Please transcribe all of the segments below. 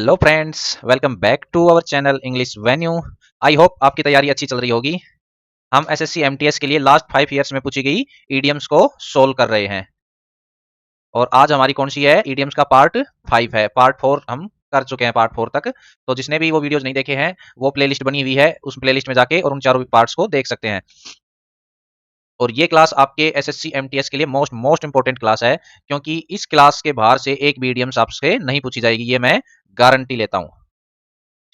Hello friends, welcome back to our channel English venue. I hope आपकी तैयारी अच्छी चल रही होगी। हम एसएससी एमटीएस के लिए लास्ट 5 ईयर्स में पूछी गई ईडियम्स को सोल्व कर रहे हैं और आज हमारी कौन सी है, ईडियम्स का पार्ट 5 है। पार्ट 4 हम कर चुके हैं, पार्ट 4 तक। तो जिसने भी वो वीडियोस नहीं देखे हैं वो प्लेलिस्ट बनी हुई है, उस प्लेलिस्ट में जाके और उन चारों पार्ट्स को देख सकते हैं। और ये क्लास आपके एसएससी एमटीएस के लिए मोस्ट इंपॉर्टेंट क्लास है, क्योंकि इस क्लास के बाहर से एक भी ईडियम्स आपसे नहीं पूछी जाएगी, ये मैं गारंटी लेता हूं।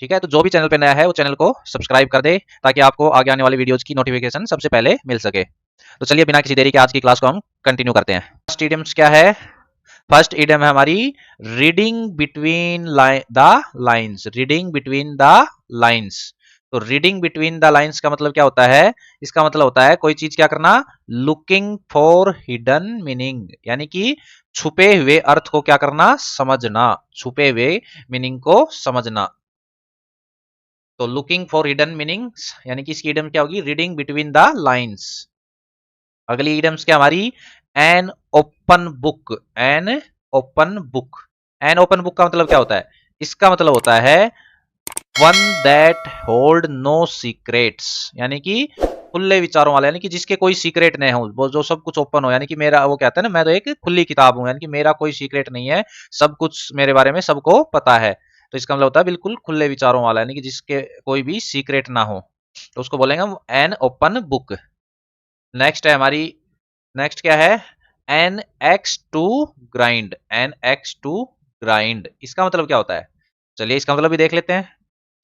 ठीक है, तो जो भी चैनल पे नया है वो चैनल को सब्सक्राइब कर दे ताकि आपको आगे आने वाले वीडियोज की नोटिफिकेशन सबसे पहले मिल सके। तो चलिए बिना किसी देरी के आज की क्लास को हम कंटिन्यू करते हैं। फर्स्ट इडियम्स क्या है? फर्स्ट इडियम है हमारी reading between the lines. Reading between the lines. तो रीडिंग बिटवीन द लाइंस का मतलब क्या होता है? इसका मतलब होता है कोई चीज क्या करना, लुकिंग फॉर हिडन मीनिंग, यानी कि छुपे हुए अर्थ को क्या करना, समझना। छुपे हुए मीनिंग को समझना। तो लुकिंग फॉर हिडन मीनिंग्स, यानी कि इसकी इडियम क्या होगी, रीडिंग बिटवीन द लाइंस। अगली इडियम्स क्या हमारी, an open book. An open book. An open book का मतलब क्या होता है? इसका मतलब होता है one that hold no secrets, यानी कि खुले विचारों वाला, यानी कि जिसके कोई सीक्रेट नहीं हो, वो जो सब कुछ ओपन हो, यानी कि मेरा, वो कहता है ना, मैं तो एक खुली किताब हूं, यानी कि मेरा कोई सीक्रेट नहीं है, सब कुछ मेरे बारे में सबको पता है। तो इसका मतलब होता है बिल्कुल खुले विचारों वाला, यानी कि जिसके कोई भी सीक्रेट ना हो, तो उसको बोलेंगे हम एन ओपन बुक। नेक्स्ट है हमारी, नेक्स्ट क्या है, an axe to grind. An axe to grind, इसका मतलब क्या होता है? चलिए इसका मतलब भी देख लेते हैं।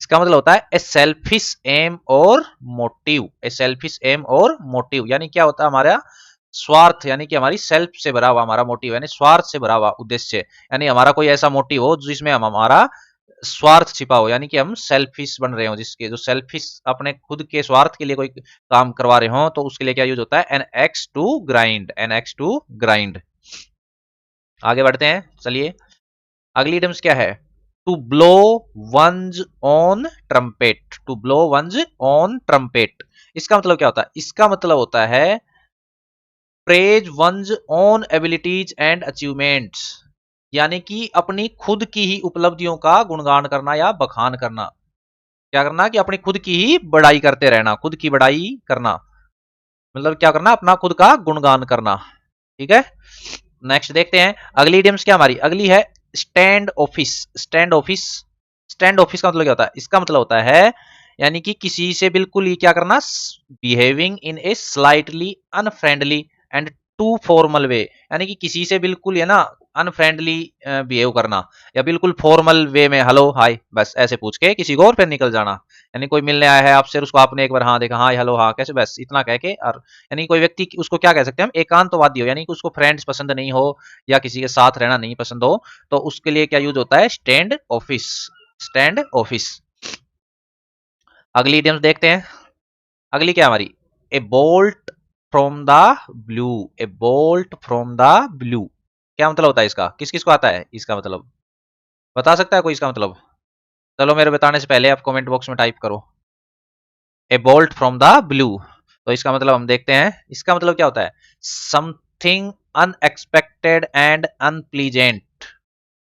इसका मतलब होता है ए सेल्फिश एम और मोटिव। ए सेल्फिश एम और मोटिव, यानी क्या होता है, हमारा स्वार्थ, यानी कि हमारी सेल्फ से भरा हुआ हमारा मोटिव, यानी स्वार्थ से भरा हुआ उद्देश्य, यानी हमारा कोई ऐसा मोटिव हो जिसमें हम हमारा स्वार्थ छिपा हो, यानी कि हम सेल्फिश बन रहे हो, जिसके जो सेल्फिश अपने खुद के स्वार्थ के लिए कोई काम करवा रहे हो, तो उसके लिए क्या यूज होता है, an axe to grind. An axe to grind. आगे बढ़ते हैं, चलिए अगली इडम्स क्या है, to blow one's own trumpet. To blow one's own trumpet, इसका मतलब क्या होता है? इसका मतलब होता है praise one's own abilities and achievements, यानी कि अपनी खुद की ही उपलब्धियों का गुणगान करना या बखान करना। क्या करना कि अपनी खुद की ही बड़ाई करते रहना, खुद की बड़ाई करना, मतलब क्या करना, अपना खुद का गुणगान करना। ठीक है, नेक्स्ट देखते हैं अगली इडियम्स क्या हमारी। अगली है stand office. Stand office. Stand office का मतलब क्या होता है? इसका मतलब होता है यानी कि किसी से बिल्कुल ही क्या करना, behaving in a slightly unfriendly and too formal way, यानी कि किसी से बिल्कुल है ना अनफ्रेंडली बिहेव करना, या बिल्कुल फॉर्मल वे में हेलो हाय बस ऐसे पूछ के किसी को और फिर निकल जाना। यानी कोई मिलने आया है आपसे, उसको आपने एक बार हाँ देखा, हाँ हेलो हाँ कैसे, बस इतना कह के, और यानी कोई व्यक्ति, उसको क्या कह सकते हैं हम, एकांतवादी हो, यानी कि उसको फ्रेंड्स पसंद नहीं हो या किसी के साथ रहना नहीं पसंद हो, तो उसके लिए क्या यूज होता है, स्टैंड ऑफिस। Stand office. अगली इडियम्स देखते हैं। अगली क्या हमारी, ए bolt from the blue. A bolt from the blue, क्या मतलब होता है इसका? किस किस को आता है इसका मतलब? बता सकता है कोई इसका मतलब? चलो मेरे बताने से पहले आप कमेंट बॉक्स में टाइप करो ए बोल्ट फ्रॉम द ब्लू। तो इसका मतलब हम देखते हैं, इसका मतलब क्या होता है, समथिंग अनएक्सपेक्टेड एंड अनप्लीजेंट,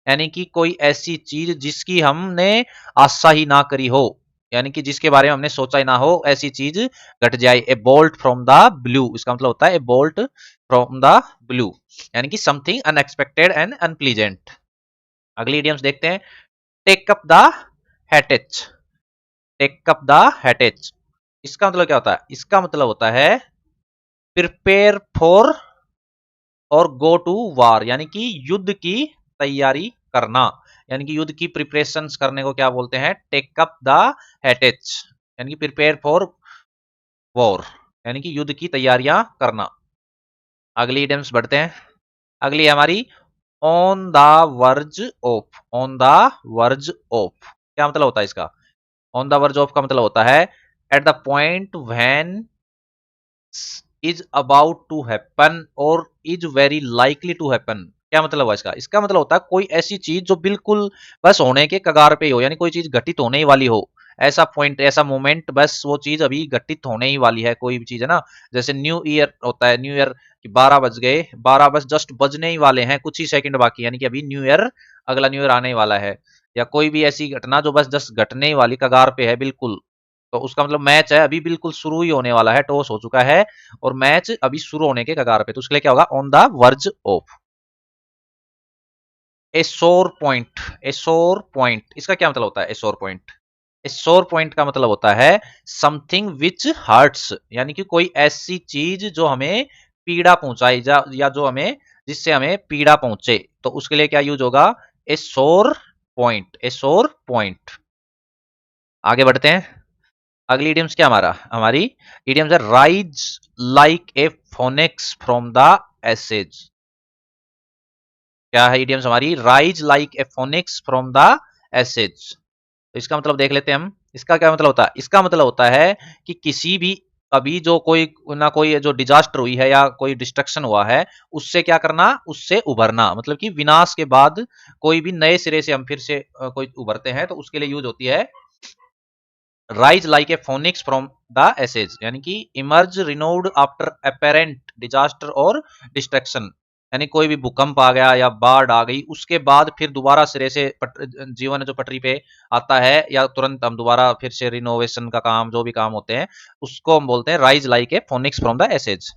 यानी कि कोई ऐसी चीज जिसकी हमने आशा ही ना करी हो, यानी कि जिसके बारे में हमने सोचा ही ना हो, ऐसी चीज घट जाए। A bolt from the blue, इसका मतलब होता है a bolt from the blue, यानी कि समथिंग अनएक्सपेक्टेड एंड अनप्लीजेंट। अगली इडियम्स देखते हैं, टेक अप द हैटेच। टेक अप द हैटेच, इसका मतलब क्या होता है? इसका मतलब होता है प्रिपेयर फॉर और गो टू वार, यानी कि युद्ध की तैयारी करना, यानी कि युद्ध की प्रिपरेशंस करने को क्या बोलते हैं, टेक अप द हैटेच, यानी कि प्रिपेयर फॉर वॉर, यानी कि युद्ध की तैयारियां करना। अगली इडियम्स बढ़ते हैं। अगली है हमारी on the verge of. On the verge of, क्या मतलब होता है इसका? ऑन द वर्ज ऑफ का मतलब होता है at the point when is about to happen or is very likely to happen, क्या मतलब हुआ इसका? इसका मतलब होता है कोई ऐसी चीज जो बिल्कुल बस होने के कगार पे हो, यानी कोई चीज घटित होने ही वाली हो, ऐसा पॉइंट, ऐसा मोमेंट, बस वो चीज अभी घटित होने ही वाली है, कोई भी चीज है ना, जैसे न्यू ईयर होता है, न्यू ईयर 12 बज गए, 12 बस जस्ट बजने ही वाले हैं, कुछ ही सेकंड बाकी, यानी कि अभी न्यू ईयर, अगला न्यू ईयर आने ही वाला है, या कोई भी ऐसी घटना जो बस जस्ट घटने वाली कगार पे है बिल्कुल, तो उसका मतलब मैच है अभी बिल्कुल शुरू ही होने वाला है, टॉस हो चुका है और मैच अभी शुरू होने के कगार पे, तो उसके लिए क्या होगा, ऑन द वर्ज ऑफ। ए सोर पॉइंट, ए सोर पॉइंट इसका क्या मतलब होता है, ए सोर पॉइंट, ए सोर पॉइंट का मतलब होता है समथिंग विच हर्ट्स, यानी कि कोई ऐसी चीज जो हमें पीड़ा पहुंचाई या जो हमें, जिससे हमें पीड़ा पहुंचे, तो उसके लिए क्या यूज होगा, ए सोर पॉइंट, ए सोर पॉइंट। आगे बढ़ते हैं, अगली इडियम्स क्या हमारी इडियम्स है rise like a phoenix from the ashes. क्या है इडियम्स हमारी, rise like a phoenix from the ashes. तो इसका मतलब देख लेते हैं हम, इसका क्या मतलब होता है, इसका मतलब होता है कि किसी भी अभी जो कोई ना कोई जो डिजास्टर हुई है या कोई डिस्ट्रक्शन हुआ है, उससे क्या करना, उससे उभरना, मतलब कि विनाश के बाद कोई भी नए सिरे से हम फिर से कोई उभरते हैं, तो उसके लिए यूज होती है rise like a phoenix from the ashes, यानी कि emerge renewed after apparent disaster और डिस्ट्रक्शन, यानी कोई भी भूकंप आ गया या बाढ़ आ गई, उसके बाद फिर दोबारा सिरे से जीवन जो पटरी पे आता है, या तुरंत हम दोबारा फिर से रिनोवेशन का काम, जो भी काम होते हैं, उसको हम बोलते हैं rise like a phoenix from the ashes.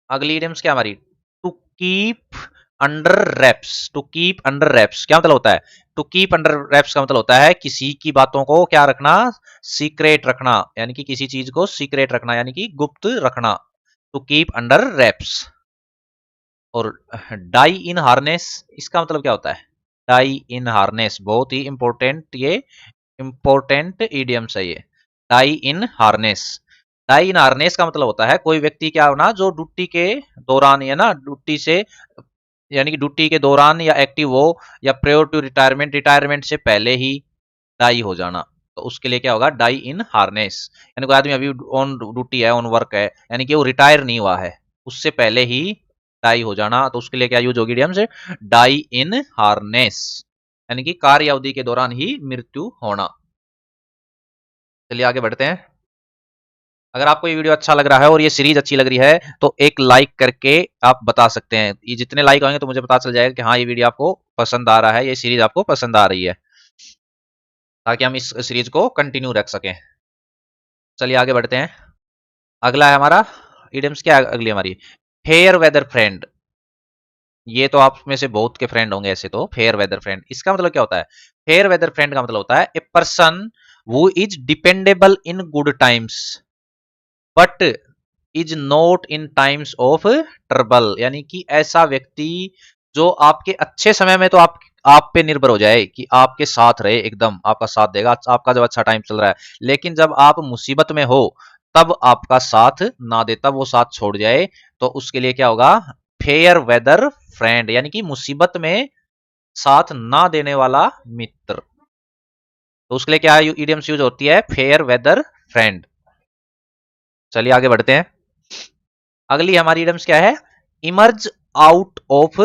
अगली इडियम्स क्या हमारी, to keep under wraps, to keep under wraps क्या मतलब होता है, टू कीप अंडर रैप्स का मतलब होता है किसी की बातों को क्या रखना, सीक्रेट रखना, यानी कि किसी चीज को सीक्रेट रखना, यानी कि गुप्त रखना, टू कीप अंडर रैप्स। और डाई इन हार्नेस, इसका मतलब क्या होता है, डाई इन हार्नेस बहुत ही इंपॉर्टेंट, ये इंपॉर्टेंट इडियम्स है ये, डाई इन हार्नेस। डाई इन हार्नेस का मतलब होता है कोई व्यक्ति क्या होना जो ड्यूटी के दौरान, या ना ड्यूटी से, यानी कि ड्यूटी के दौरान या एक्टिव हो, या प्रेयर टू रिटायरमेंट, रिटायरमेंट से पहले ही डाई हो जाना, तो उसके लिए क्या होगा, डाई इन हार्नेस, यानी कोई आदमी अभी ऑन ड्यूटी है, ऑन वर्क है, यानी कि वो रिटायर नहीं हुआ है, उससे पहले ही डाई हो जाना, तो उसके लिए क्या यूज होगी इडियम से, डाई इन हार्नेस, यानी कि कार्य अवधि के दौरान ही मृत्यु होना। चलिए आगे बढ़ते हैं, अगर आपको ये वीडियो अच्छा लग रहा है और ये सीरीज अच्छी लग रही है, तो एक लाइक करके आप बता सकते हैं, ये जितने लाइक आएंगे तो मुझे पता चल जाएगा कि हाँ ये वीडियो आपको पसंद आ रहा है, ये सीरीज आपको पसंद आ रही है, ताकि हम इस सीरीज को कंटिन्यू रख सकें। चलिए आगे बढ़ते हैं, अगला है हमारा इडियम्स, क्या है अगली हमारी, फेयर वेदर फ्रेंड। ये तो आप में से बहुत के फ्रेंड होंगे ऐसे, तो फेयर वेदर फ्रेंड इसका मतलब क्या होता है, फेयर वेदर फ्रेंड का मतलब होता है a person who is dependable in good times but is not in times of trouble, यानी कि ऐसा व्यक्ति जो आपके अच्छे समय में तो आप पे निर्भर हो जाए कि आपके साथ रहे, एकदम आपका साथ देगा, आपका जब अच्छा टाइम चल रहा है, लेकिन जब आप मुसीबत में हो तब आपका साथ ना दे, तब वो साथ छोड़ जाए, तो उसके लिए क्या होगा, फेयर वेदर फ्रेंड, यानी कि मुसीबत में साथ ना देने वाला मित्र, तो उसके लिए क्या इडियम्स यूज होती है, फेयर वेदर फ्रेंड। चलिए आगे बढ़ते हैं, अगली हमारी इडियम्स क्या है, emerge out of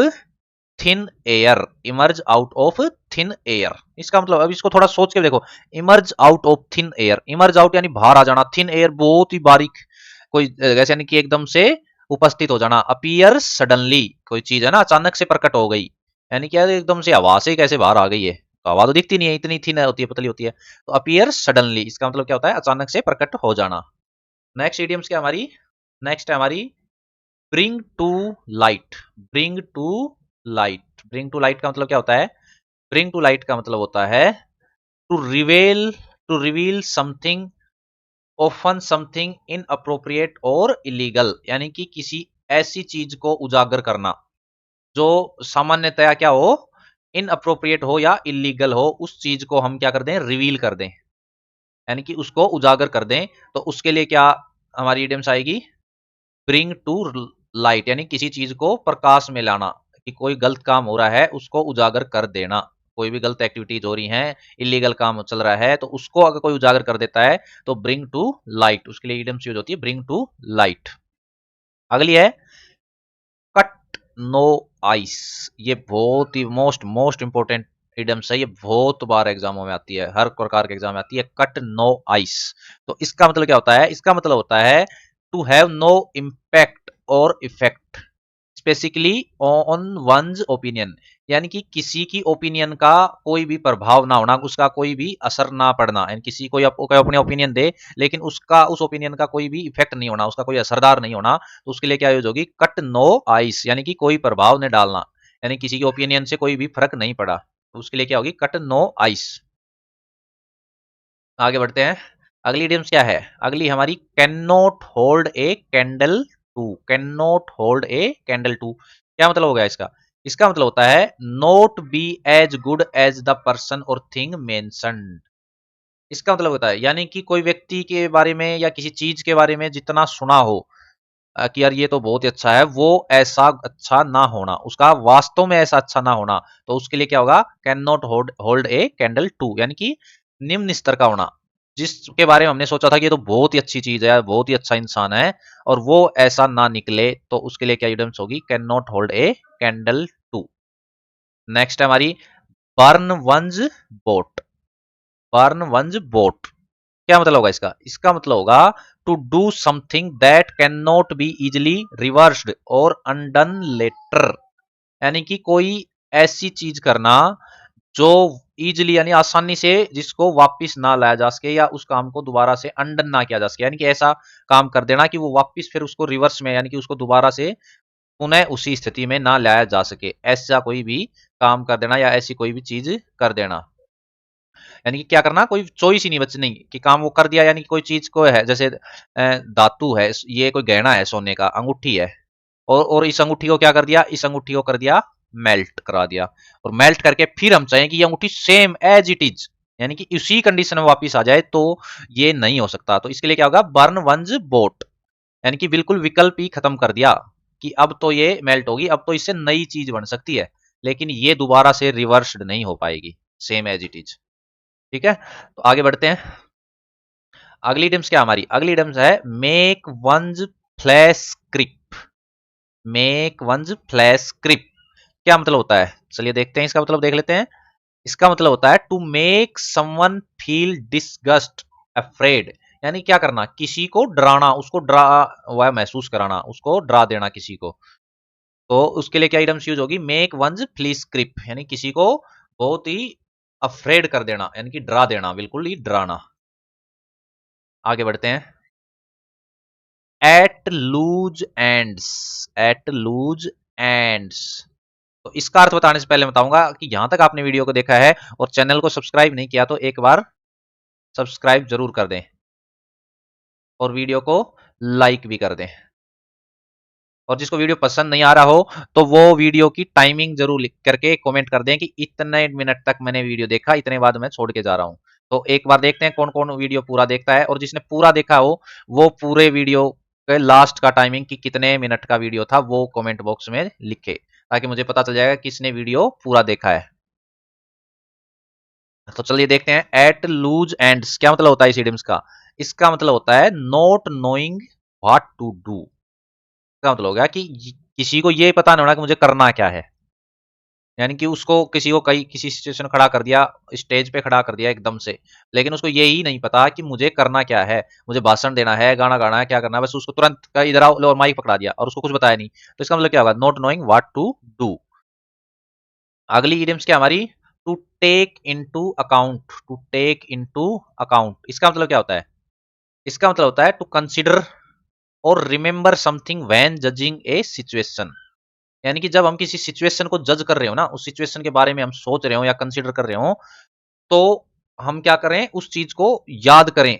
thin air, emerge out of thin air, इसका मतलब अब इसको थोड़ा सोच के देखो, emerge out of thin air, emerge out यानी बाहर आ जाना, थिन एयर बहुत ही बारीक कोई जैसे, यानी कि एकदम से उपस्थित हो जाना, अपीयर सडनली कोई चीज है ना अचानक से प्रकट हो गई, यानी कि एकदम से हवा से कैसे बाहर आ गई है, तो हवा तो दिखती नहीं है, इतनी थिन होती है, पतली होती है, तो अपीयर सडनली इसका मतलब क्या होता है, अचानक से प्रकट हो जाना। नेक्स्ट इडियम्स क्या हमारी, नेक्स्ट है हमारी bring to light, bring to light, bring to light का मतलब क्या होता है, ब्रिंग टू लाइट का मतलब होता है to reveal, to reveal something, often something inappropriate और इलीगल, यानी कि किसी ऐसी चीज को उजागर करना जो सामान्यतया क्या हो, इनअप्रोप्रिएट हो या इलीगल हो, उस चीज को हम क्या कर दें, रिवील कर दें, यानी कि उसको उजागर कर दें, तो उसके लिए क्या हमारी इडियम्स आएगी, ब्रिंग टू लाइट, यानी किसी चीज को प्रकाश में लाना, कि कोई गलत काम हो रहा है उसको उजागर कर देना, कोई भी गलत एक्टिविटीज हो रही हैं, इलीगल काम चल रहा है, तो उसको अगर कोई उजागर कर देता है तो ब्रिंग टू लाइट, उसके लिए इडियम्स यूज होती है ब्रिंग टू लाइट। अगली है कट नो आइस, ये बहुत ही मोस्ट मोस्ट इंपोर्टेंट इडियम्स है, ये बहुत बार एग्जामों में आती है, हर प्रकार के एग्जाम में आती है, कट नो आइस, तो इसका मतलब क्या होता है, इसका मतलब होता है टू हैव नो इम्पैक्ट और effect specifically on once opinion, यानी कि किसी की ओपिनियन का कोई भी प्रभाव ना होना, उसका कोई भी असर ना पड़ना, यानी किसी कोई अपने ओपिनियन दे लेकिन उसका उस ओपिनियन का कोई भी इफेक्ट नहीं होना, उसका कोई असरदार नहीं होना, तो उसके लिए क्या यूज होगी, कट नो आइस, यानी कि कोई प्रभाव नहीं डालना, यानी किसी की ओपिनियन से कोई भी फर्क नहीं पड़ा, तो उसके लिए क्या होगी, कट नो आइस। आगे बढ़ते हैं, अगली इडियम्स क्या है, अगली हमारी can not hold a candle to, can not hold a candle to, क्या मतलब हो गया इसका, इसका मतलब होता है not be as good as the person और थिंग मेंशन्ड, इसका मतलब होता है यानी कि कोई व्यक्ति के बारे में या किसी चीज के बारे में जितना सुना हो कि यार ये तो बहुत ही अच्छा है, वो ऐसा अच्छा ना होना, उसका वास्तव में ऐसा अच्छा ना होना, तो उसके लिए क्या होगा, can not hold a candle to, यानी कि निम्न स्तर का होना, जिसके बारे में हमने सोचा था कि ये तो बहुत ही अच्छी चीज है, बहुत ही अच्छा इंसान है, और वो ऐसा ना निकले, तो उसके लिए क्या इडियम्स होगी, can not hold a candle to. Next है हमारी burn one's boat, burn one's boat, क्या मतलब होगा इसका, इसका मतलब होगा to do something that can not be easily reversed और अनडन लेटर, यानी कि कोई ऐसी चीज करना जो इजिली यानी आसानी से जिसको वापस ना लाया जा सके, या उस काम को दोबारा से अनडन ना किया जा सके, यानी कि ऐसा काम कर देना कि वो वापस फिर उसको रिवर्स में, यानी कि उसको दोबारा से पुनः उसी स्थिति में ना लाया जा सके, ऐसा कोई भी काम कर देना या ऐसी कोई भी चीज कर देना, यानी कि क्या करना, कोई चॉइस ही नहीं बचनी कि काम वो कर दिया, यानी कि कोई चीज को है, जैसे धातु है, ये कोई गहना है सोने का, अंगूठी है, और इस अंगूठी को क्या कर दिया, इस अंगूठी को कर दिया मेल्ट करा दिया, और मेल्ट करके फिर हम चाहें कि ये अंगूठी सेम एज इट इज, यानी कि उसी कंडीशन में वापस आ जाए, तो ये नहीं हो सकता, तो इसके लिए क्या होगा, बर्न वंज बोट, यानी कि बिल्कुल विकल्प ही खत्म कर दिया कि अब तो ये मेल्ट होगी, अब तो इससे नई चीज बन सकती है, लेकिन ये दोबारा से रिवर्स्ड नहीं हो पाएगी, सेम एज इट इज। ठीक है, तो आगे बढ़ते हैं, अगली इडियम्स क्या हमारी, अगली इडियम्स है मेक वंज फ्लैश क्रिप, मेक वंज फ्लैश क्रिप, क्या मतलब होता है, चलिए देखते हैं, इसका मतलब देख लेते हैं, इसका मतलब होता है to make someone feel disgust afraid, यानी क्या करना, किसी को डराना, उसको डरा हुआ महसूस कराना, उसको डरा देना किसी को, तो उसके लिए क्या आइटम्स यूज होगी, मेक वंज फ्लीस क्रिप, यानी किसी को बहुत ही अफ्रेड कर देना, यानी कि डरा देना, बिल्कुल ही डराना। आगे बढ़ते हैं, at loose ends, at loose ends, तो इसका अर्थ बताने से पहले बताऊंगा कि यहां तक आपने वीडियो को देखा है और चैनल को सब्सक्राइब नहीं किया तो एक बार सब्सक्राइब जरूर कर दें और वीडियो को लाइक भी कर दें, और जिसको वीडियो पसंद नहीं आ रहा हो तो वो वीडियो की टाइमिंग जरूर लिख करके कमेंट कर दें कि इतने मिनट तक मैंने वीडियो देखा, इतने बाद मैं छोड़ के जा रहा हूं, तो एक बार देखते हैं कौन कौन वीडियो पूरा देखता है, और जिसने पूरा देखा हो वो पूरे वीडियो के लास्ट का टाइमिंग कि कितने मिनट का वीडियो था वो कमेंट बॉक्स में लिखे, ताकि मुझे पता चल जाएगा किसने वीडियो पूरा देखा है। तो चलिए देखते हैं, एट लूज एंड्स क्या मतलब होता है इस इडियम्स का, इसका मतलब होता है not knowing what to do, इसका मतलब हो गया कि किसी को ये पता नहीं होना कि मुझे करना क्या है, यानी कि उसको किसी को कहीं किसी सिचुएशन खड़ा कर दिया, स्टेज पे खड़ा कर दिया एकदम से, लेकिन उसको यही नहीं पता कि मुझे करना क्या है, मुझे भाषण देना है, गाना गाना है, क्या करना है, बस उसको तुरंत इधर आओ और माइक पकड़ा दिया और उसको कुछ बताया नहीं, तो इसका मतलब क्या होगा, not knowing what to do. अगली इडियम्स क्या हमारी, to take into account, to take into account, इसका मतलब क्या होता है, इसका मतलब होता है टू कंसिडर और remember something when judging a situation, यानी कि जब हम किसी सिचुएशन को जज कर रहे हो ना, उस सिचुएशन के बारे में हम सोच रहे हो या कंसीडर कर रहे हो, तो हम क्या करें, उस चीज को याद करें,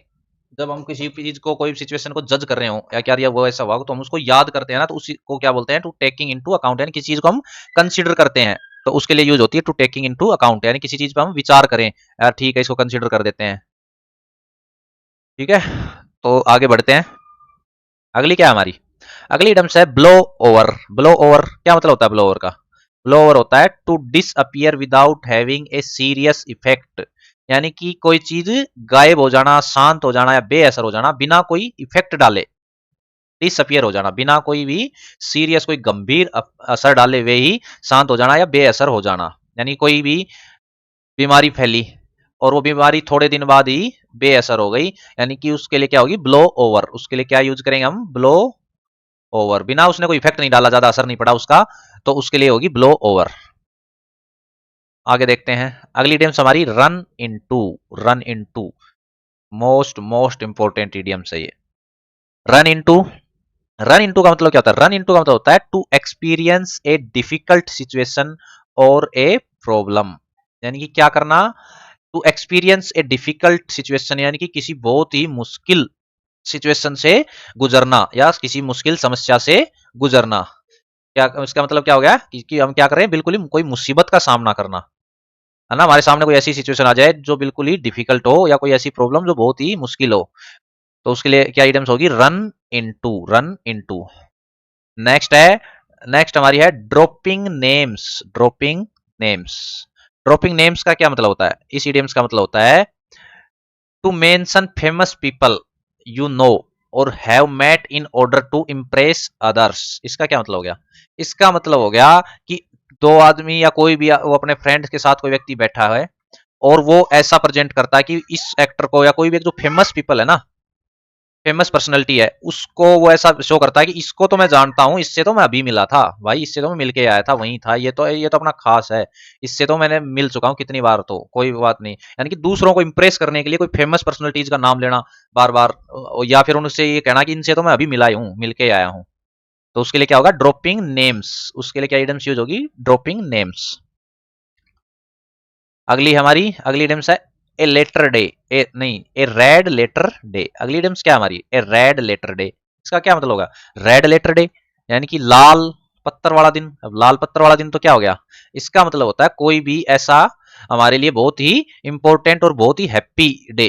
जब हम किसी चीज को कोई सिचुएशन को जज कर रहे हो या क्या वो ऐसा हुआ तो हम उसको याद करते हैं ना, तो उसी को क्या बोलते हैं, टू टेकिंग इनटू अकाउंट, यानी किसी चीज को हम कंसीडर करते हैं, तो उसके लिए यूज होती है टू टेकिंग इनटू अकाउंट, यानी किसी चीज पर हम विचार करें, यार ठीक है इसको कंसीडर कर देते हैं। ठीक है, तो आगे बढ़ते हैं, अगली क्या है हमारी, अगली टर्म्स है ब्लो ओवर, ब्लो ओवर क्या मतलब होता है, ब्लो ओवर का, ब्लो ओवर होता है to disappear without having a serious effect, यानी कि कोई चीज गायब हो जाना, शांत हो जाना या बेअसर हो जाना बिना कोई इफेक्ट डाले, डिसअपियर हो जाना बिना कोई भी सीरियस कोई गंभीर असर डाले हुए ही शांत हो जाना या बेअसर हो जाना, यानी कोई भी बीमारी फैली और वो बीमारी थोड़े दिन बाद ही बेअसर हो गई, यानी कि उसके लिए क्या होगी, ब्लो ओवर, उसके लिए क्या यूज करेंगे हम, ब्लो ओवर, बिना उसने कोई इफेक्ट नहीं डाला, ज्यादा असर नहीं पड़ा उसका, तो उसके लिए होगी ब्लो ओवर। आगे देखते हैं अगली इडियम्स हमारी run into. Run into most most important idioms है ये। रन इनटू, रन इनटू का मतलब क्या होता है? रन इनटू का मतलब होता है to experience a difficult situation और ए प्रॉब्लम। यानी कि क्या करना? To experience a difficult situation, यानी कि किसी बहुत ही मुश्किल सिचुएशन से गुजरना या किसी मुश्किल समस्या से गुजरना। क्या इसका मतलब क्या हो गया कि हम क्या कर रहे हैं? बिल्कुल ही कोई मुसीबत का सामना करना, है ना। हमारे सामने कोई ऐसी सिचुएशन आ जाए जो बिल्कुल ही डिफिकल्ट हो या कोई ऐसी प्रॉब्लम जो बहुत ही मुश्किल हो, तो उसके लिए क्या आइटम्स होगी? Run into. Run into. Next है, नेक्स्ट हमारी है dropping names. Dropping names. Dropping names का क्या मतलब होता है? इस इडियम्स का मतलब होता है to mention famous people you know or have met in order to impress others. इसका क्या मतलब हो गया? इसका मतलब हो गया कि दो आदमी या कोई भी वो अपने फ्रेंड्स के साथ कोई व्यक्ति बैठा है और वो ऐसा प्रेजेंट करता है कि इस एक्टर को या कोई भी जो फेमस पीपल है ना, फेमस पर्सनैलिटी है, उसको वो ऐसा शो करता है कि इसको तो मैं जानता हूँ, इससे तो मैं अभी मिला था भाई, इससे तो मैं मिल के आया था, वहीं था, ये तो अपना खास है, इससे तो मैंने मिल चुका हूँ कितनी बार, तो कोई बात नहीं। यानी कि दूसरों को इंप्रेस करने के लिए कोई फेमस पर्सनैलिटीज का नाम लेना बार बार, या फिर उनसे ये कहना कि इनसे तो मैं अभी मिला ही हूँ, मिल के आया हूँ। तो उसके लिए क्या होगा? Dropping names. उसके लिए क्या इडम्स यूज होगी? Dropping names. अगली हमारी अगली इडम्स है ए लेटर डे। ए नहीं, ए रेड लेटर डे। अगली इडम्स क्या हमारी? ए रेड लेटर डे। इसका क्या मतलब होगा? रेड लेटर डे यानी कि लाल पत्थर वाला दिन। अब लाल पत्थर वाला दिन तो क्या हो गया? इसका मतलब होता है कोई भी ऐसा हमारे लिए बहुत ही इंपॉर्टेंट और बहुत ही happy day,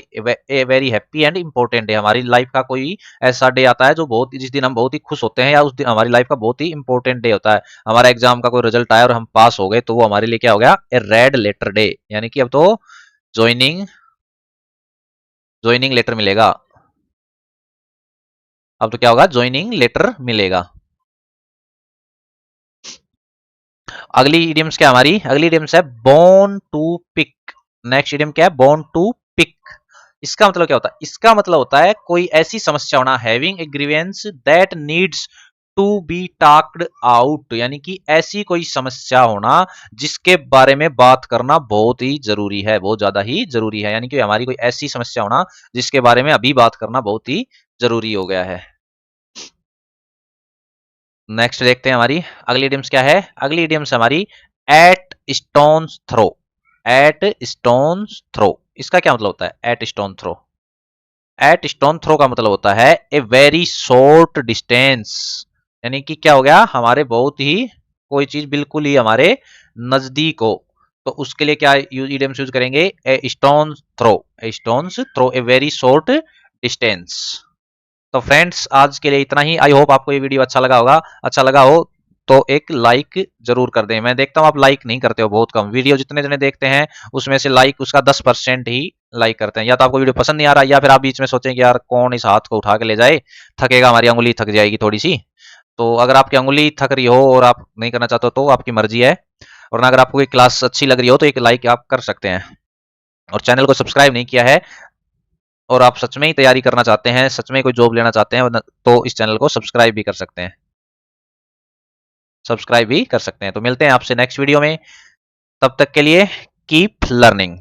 a very happy and important day. हमारी लाइफ का कोई ऐसा डे आता है जो बहुत, जिस दिन हम बहुत ही खुश होते हैं, या उस दिन हमारी लाइफ का बहुत ही इंपॉर्टेंट डे होता है। हमारा एग्जाम का कोई रिजल्ट आया और हम पास हो गए, तो वो हमारे लिए क्या हो गया? ए रेड लेटर डे। यानी कि अब तो ज्वाइनिंग ज्वाइनिंग लेटर मिलेगा। अब तो क्या होगा? ज्वाइनिंग लेटर मिलेगा। अगली इडियम्स क्या हमारी? अगली इडियम्स है bone to pick. Next idiom क्या है? Bone to pick. इसका मतलब क्या होता है? इसका मतलब होता है कोई ऐसी समस्या होना, having a grievance that needs to be talked out. यानी कि ऐसी कोई समस्या होना जिसके बारे में बात करना बहुत ही जरूरी है, बहुत ज्यादा ही जरूरी है। यानी कि हमारी कोई ऐसी समस्या होना जिसके बारे में अभी बात करना बहुत ही जरूरी हो गया है। नेक्स्ट देखते हैं हमारी अगली इडियम्स क्या है। अगली इडियम्स हमारी at stone's throw. At stone's throw. इसका क्या मतलब होता है? At stone throw. At stone throw का मतलब होता है ए वेरी शॉर्ट डिस्टेंस। यानी कि क्या हो गया? हमारे बहुत ही कोई चीज बिल्कुल ही हमारे नजदीक हो, तो उसके लिए क्या इडियम्स यूज करेंगे? A stone throw. A stone's throw a very short distance. तो फ्रेंड्स आज के लिए इतना ही। आई होप आपको ये वीडियो अच्छा लगा होगा। अच्छा लगा हो तो एक लाइक जरूर कर दें। मैं देखता हूँ आप लाइक नहीं करते हो, बहुत कम। वीडियो जितने जने देखते हैं उसमें से लाइक उसका 10% ही लाइक करते हैं। या तो आपको वीडियो पसंद नहीं आ रहा, या फिर आप बीच में सोचें कि यार कौन इस हाथ को उठा के ले जाए, थकेगा, हमारी अंगुली थक जाएगी थोड़ी सी। तो अगर आपकी अंगुली थक रही हो और आप नहीं करना चाहते हो तो आपकी मर्जी है। और अगर आपको कोई क्लास अच्छी लग रही हो तो एक लाइक आप कर सकते हैं। और चैनल को सब्सक्राइब नहीं किया है और आप सच में ही तैयारी करना चाहते हैं, सच में कोई जॉब लेना चाहते हैं, तो इस चैनल को सब्सक्राइब भी कर सकते हैं। सब्सक्राइब भी कर सकते हैं। तो मिलते हैं आपसे नेक्स्ट वीडियो में। तब तक के लिए कीप लर्निंग।